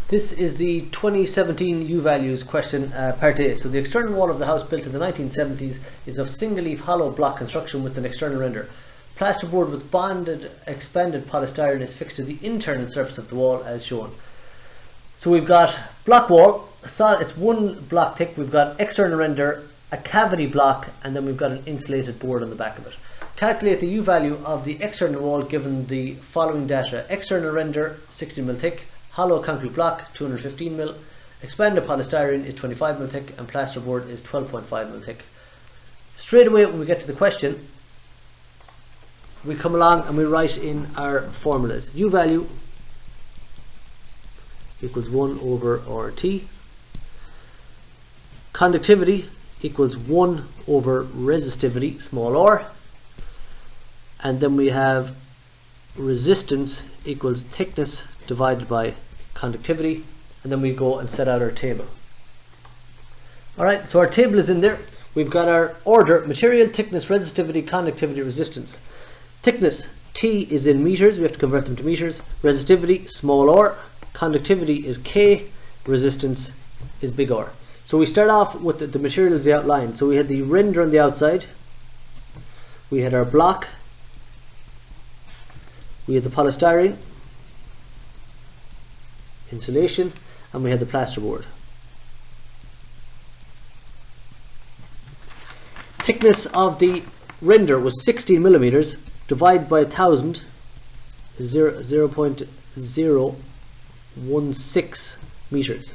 This is the 2017 Uvalues question, part A. So the external wall of the house built in the 1970s is of single-leaf hollow block construction with an external render. Plasterboard with bonded expanded polystyrene is fixed to the internal surface of the wall as shown. So we've got block wall, it's one block thick, we've got external render, a cavity block, and then we've got an insulated board on the back of it. Calculate the U value of the external wall given the following data. External render 60mm thick, hollow concrete block 215mm, expanded polystyrene is 25mm thick, and plasterboard is 12.5mm thick. Straight away when we get to the question, we come along and we write in our formulas. U value equals 1 over RT. Conductivity equals 1 over resistivity, small r. And then we have resistance equals thickness divided by conductivity, and then we go and set out our table. Alright, so our table is in there. We've got our order: material, thickness, resistivity, conductivity, resistance. Thickness, T is in meters, we have to convert them to meters. Resistivity, small r. Conductivity is K. Resistance is big R. So we start off with the materials they outlined. So we had the render on the outside, we had our block, we had the polystyrene, insulation, and we had the plasterboard. Thickness of the render was 16 millimeters, divided by 1000 is 0.016 meters.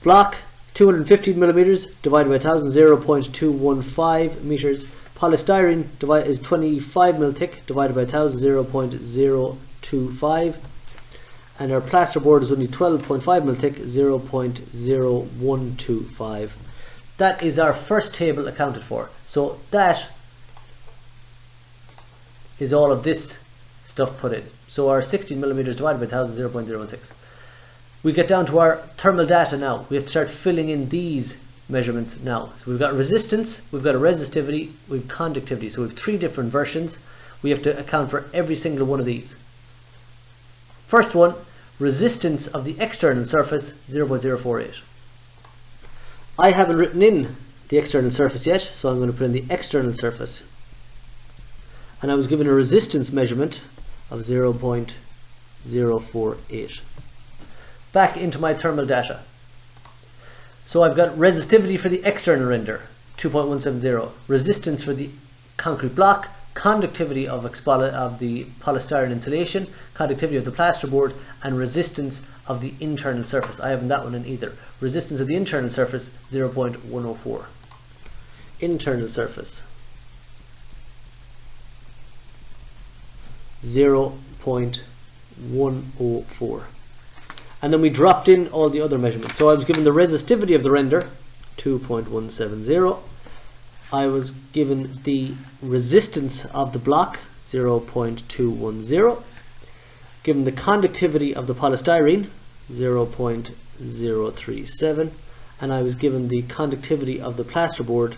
Block 215 millimeters, divided by 1000, 0.215 meters. Polystyrene is 25 mil thick, divided by 1000, 0.025. And our plasterboard is only 12.5 mil thick, 0.0125. That is our first table accounted for. So that is all of this stuff put in. So our 16 millimeters divided by 1000, 0.016. We get down to our thermal data now. We have to start filling in these measurements now. So we've got resistance, we've got a resistivity, we've conductivity. So we have 3 different versions. We have to account for every single one of these. First one, resistance of the external surface, 0.048. I haven't written in the external surface yet, so I'm going to put in the external surface. And I was given a resistance measurement of 0.048. Back into my thermal data. So I've got resistivity for the external render, 2.170. Resistance for the concrete block, conductivity of the polystyrene insulation, conductivity of the plasterboard, and resistance of the internal surface. I haven't that one in either. Resistance of the internal surface, 0.104. Internal surface, 0.104. And then we dropped in all the other measurements. So I was given the resistivity of the render, 2.170. I was given the resistance of the block, 0.210. Given the conductivity of the polystyrene, 0.037. And I was given the conductivity of the plasterboard,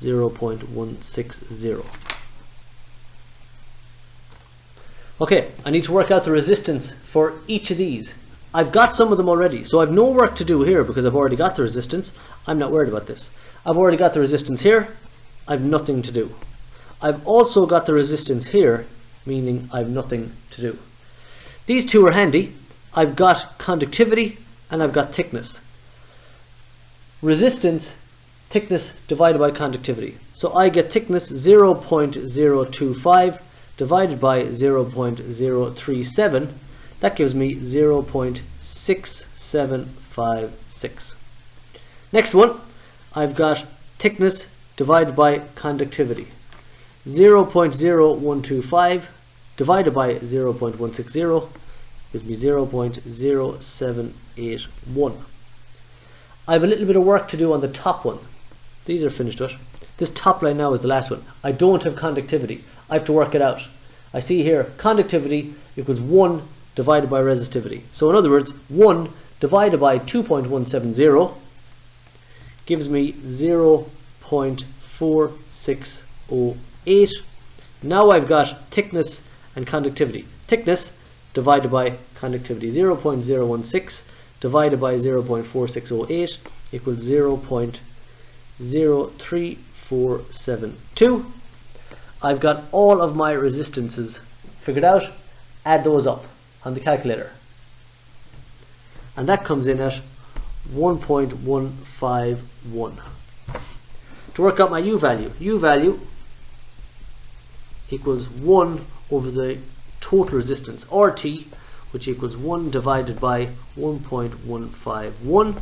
0.160. Okay, I need to work out the resistance for each of these. I've got some of them already, so I've no work to do here because I've already got the resistance. I'm not worried about this. I've already got the resistance here. I've nothing to do. I've also got the resistance here, meaning I've nothing to do. These two are handy. I've got conductivity and I've got thickness. Resistance, thickness divided by conductivity. So I get thickness 0.025 divided by 0.037. That gives me 0.6756. Next one, I've got thickness divided by conductivity. 0.0125 divided by 0.160 gives me 0.0781. I have a little bit of work to do on the top one. These are finished with. This top line now is the last one. I don't have conductivity. I have to work it out. I see here conductivity equals 1 divided by resistivity. So in other words, 1 divided by 2.170 gives me 0.4608. Now I've got thickness and conductivity. Thickness divided by conductivity, 0.016 divided by 0.4608 equals 0.03472. I've got all of my resistances figured out. Add those up on the calculator. And that comes in at 1.151. To work out my U value equals 1 over the total resistance, RT, which equals 1 divided by 1.151,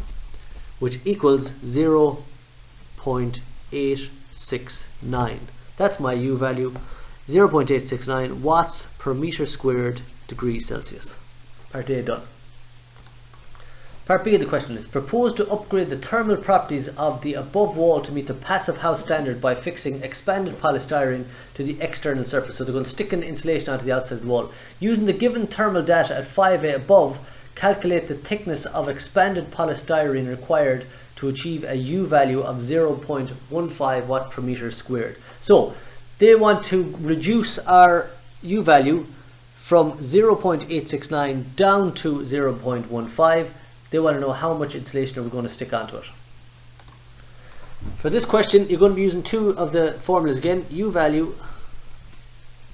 which equals 0.869. That's my U value, 0.869 watts per meter squared degrees Celsius. Part A done. Part B of the question is, propose to upgrade the thermal properties of the above wall to meet the passive house standard by fixing expanded polystyrene to the external surface. So they're going to stick an insulation onto the outside of the wall. Using the given thermal data at 5A above, calculate the thickness of expanded polystyrene required to achieve a U value of 0.15 watt per meter squared. So they want to reduce our U value from 0.869 down to 0.15. They want to know how much insulation are we going to stick onto it. For this question, you're going to be using two of the formulas again. U value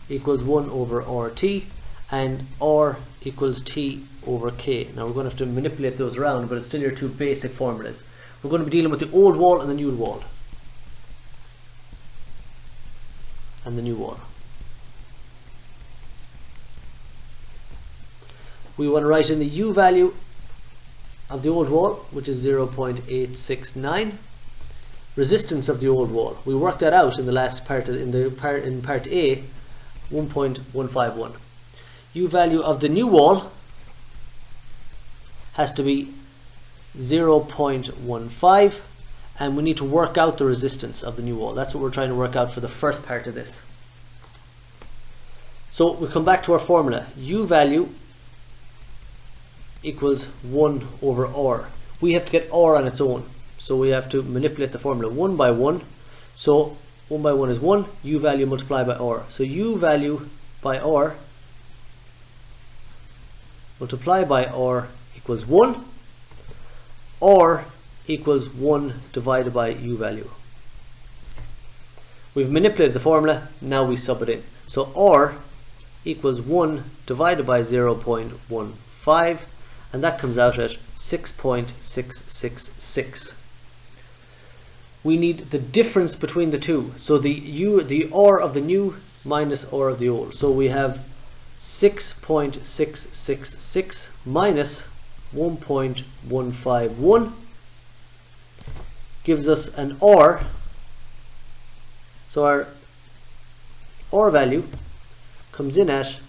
equals 1 over RT and R equals T over K. Now we're going to have to manipulate those around, but it's still your two basic formulas. We're going to be dealing with the old wall and the new wall. And the new wall. We want to write in the U value of the old wall, which is 0.869. Resistance of the old wall, we worked that out in the last part, in part A, 1.151. U value of the new wall has to be 0.15, and we need to work out the resistance of the new wall. That's what we're trying to work out for the first part of this. So we come back to our formula. U value equals 1 over R. We have to get R on its own, so we have to manipulate the formula 1 by 1. So 1 by 1 is 1, U value multiplied by R. So U value by R multiplied by R equals 1. R equals 1 divided by U value. We've manipulated the formula, now we sub it in. So R equals 1 divided by 0.15, and that comes out at 6.666. We need the difference between the two. So the R of the new minus R of the old. So we have 6.666 minus 1.151 gives us an R. So our R value comes in at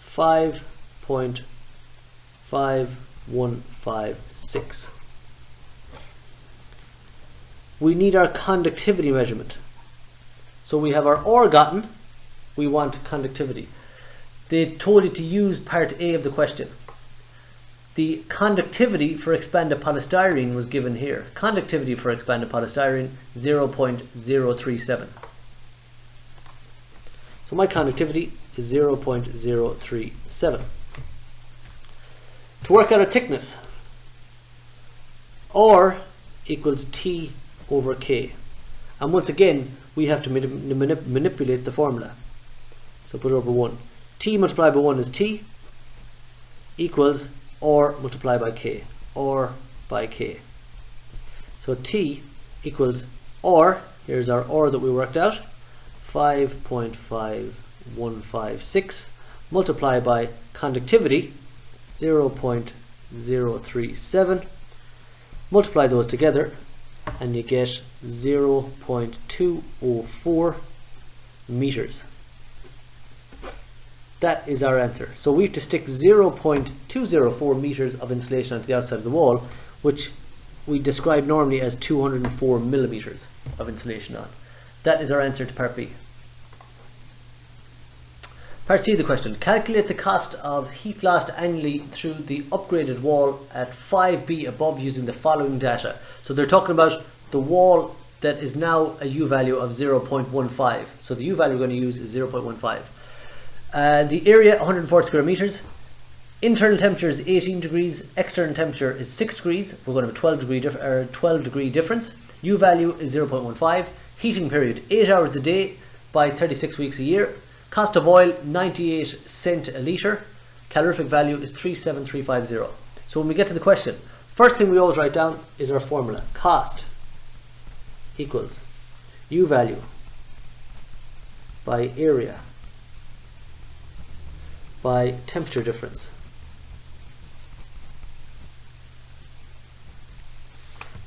5.5156. We need our conductivity measurement. So we have our R gotten, we want conductivity. They told you to use part A of the question. The conductivity for expanded polystyrene was given here. Conductivity for expanded polystyrene 0.037. So my conductivity is 0.037. To work out a thickness, R equals T over K. And once again, we have to manipulate the formula. So put it over 1. T multiplied by 1 is T equals R multiplied by K. R by K. So T equals R, here's our R that we worked out, 5.5156 multiplied by conductivity, 0.037. Multiply those together and you get 0.204 meters. That is our answer. So we have to stick 0.204 meters of insulation onto the outside of the wall, which we describe normally as 204 millimeters of insulation on. That is our answer to part B. Part C of the question. Calculate the cost of heat lost annually through the upgraded wall at 5B above using the following data. So they're talking about the wall that is now a U value of 0.15. So the U value we're going to use is 0.15. The area 140 square meters. Internal temperature is 18 degrees, external temperature is 6 degrees. We're going to have a 12 degree difference. U value is 0.15. Heating period 8 hours a day by 36 weeks a year. Cost of oil 98 cents a litre. Calorific value is 37350. So when we get to the question, first thing we always write down is our formula. Cost equals U value by area by temperature difference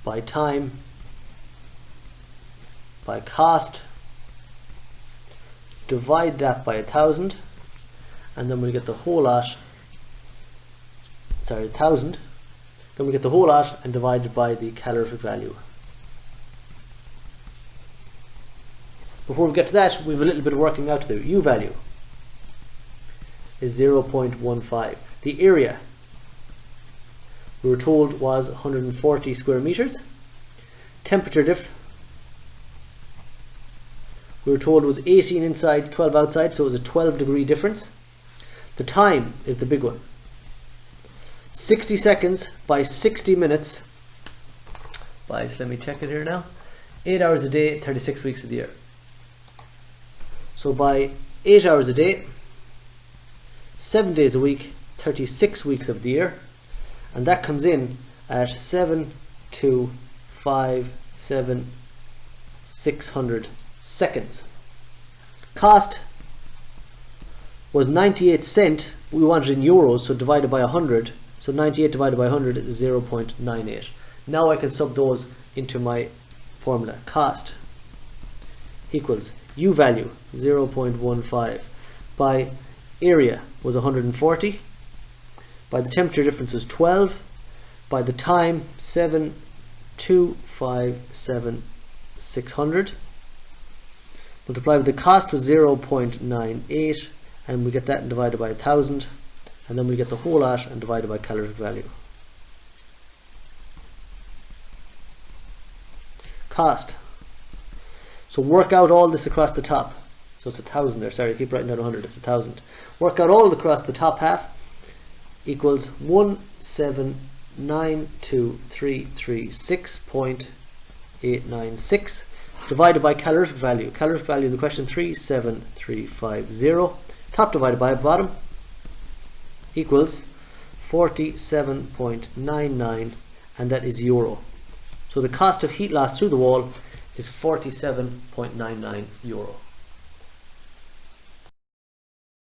by time by cost, divide that by 1,000, and then we get the whole lot, 1,000, then we get the whole lot and divide it by the calorific value. Before we get to that, we have a little bit of working out to do. U value is 0.15. The area we were told was 140 square meters. Temperature diff we were told was 18 inside, 12 outside, so it was a 12 degree difference. The time is the big one. 60 seconds by 60 minutes by, so let me check it here now, 8 hours a day, 36 weeks of the year. So by 8 hours a day, 7 days a week, 36 weeks of the year, and that comes in at 600 seconds. Cost was 98 cents. We wanted in euros, so divided by 100. So 98 divided by 100 is 0.98. Now I can sub those into my formula. Cost equals U value 0.15 by area was 140, by the temperature difference was 12, by the time 600, multiplied with the cost was 0.98, and we get that and divided by 1,000, and then we get the whole lot and divided by calorific value. Cost. So work out all this across the top. So it's 1,000 there. Sorry, I keep writing down 100. It's 1,000. Work out all across the top half equals 1792336.896 divided by calorific value. Calorific value in the question 37350. Top divided by bottom equals 47.99, and that is euro. So the cost of heat loss through the wall is 47.99 euro.